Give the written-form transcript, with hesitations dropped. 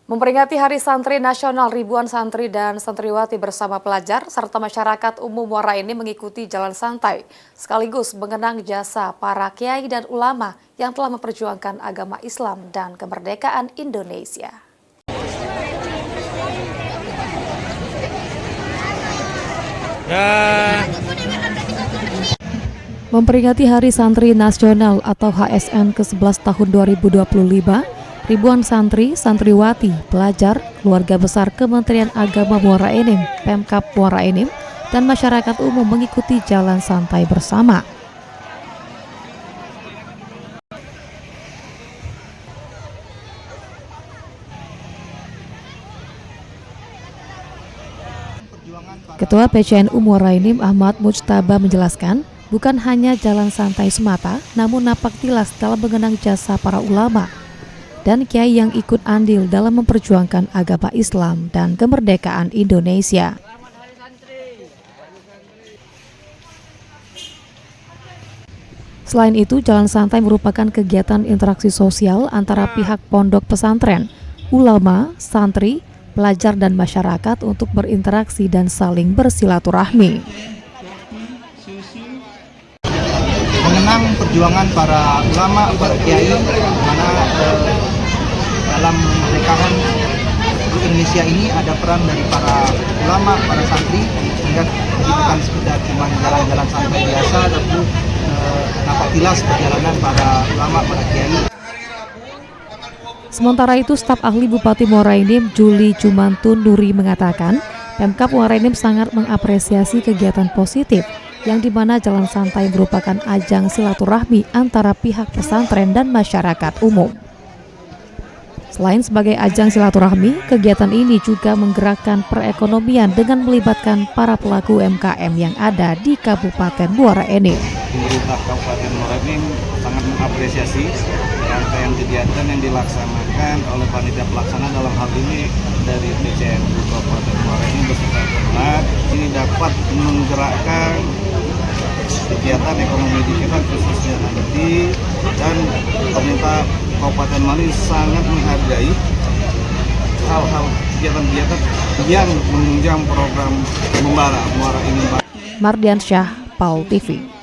Memperingati Hari Santri Nasional, ribuan santri dan santriwati bersama pelajar serta masyarakat umum Muara Enim mengikuti jalan santai, sekaligus mengenang jasa para kiai dan ulama yang telah memperjuangkan agama Islam dan kemerdekaan Indonesia. Memperingati Hari Santri Nasional atau HSN ke-11 tahun 2025, ribuan santri, santriwati, pelajar, keluarga besar Kementerian Agama Muara Enim, Pemkab Muara Enim, dan masyarakat umum mengikuti jalan santai bersama. Ketua PCNU Muara Enim Ahmad Mujtaba menjelaskan, bukan hanya jalan santai semata, namun napak tilas dalam mengenang jasa para ulama dan kiai yang ikut andil dalam memperjuangkan agama Islam dan kemerdekaan Indonesia. Selain itu, jalan santai merupakan kegiatan interaksi sosial antara pihak pondok pesantren, ulama, santri, pelajar dan masyarakat untuk berinteraksi dan saling bersilaturahmi. Mengenang perjuangan para ulama, para kiai, mana dalam kemerdekaan Indonesia ini ada peran dari para ulama, para santri, sehingga bukan sekedar cuma jalan-jalan santai biasa, tapi nampak jelas perjalanan para ulama, para kiai. Sementara itu, staf ahli Bupati Muara Enim Juli Jumantun Nuri mengatakan, Pemkab Muara Enim sangat mengapresiasi kegiatan positif yang dimana jalan santai merupakan ajang silaturahmi antara pihak pesantren dan masyarakat umum. Selain sebagai ajang silaturahmi, kegiatan ini juga menggerakkan perekonomian dengan melibatkan para pelaku UMKM yang ada di Kabupaten Muara Enim. Pemerintah Kabupaten Muara Enim sangat mengapresiasi rangkaian kegiatan yang dilaksanakan oleh panitia pelaksana, dalam hal ini dari PCNU Kabupaten Muara Enim beserta Pemkab. Ini dapat menggerakkan kegiatan ekonomi di kita khususnya nanti, dan pemerintah Kabupaten Muara Enim sangat menghargai hal-hal kegiatan-kegiatan yang menunjang program Membara Muara Enim. Mardiansyah, PAL TV.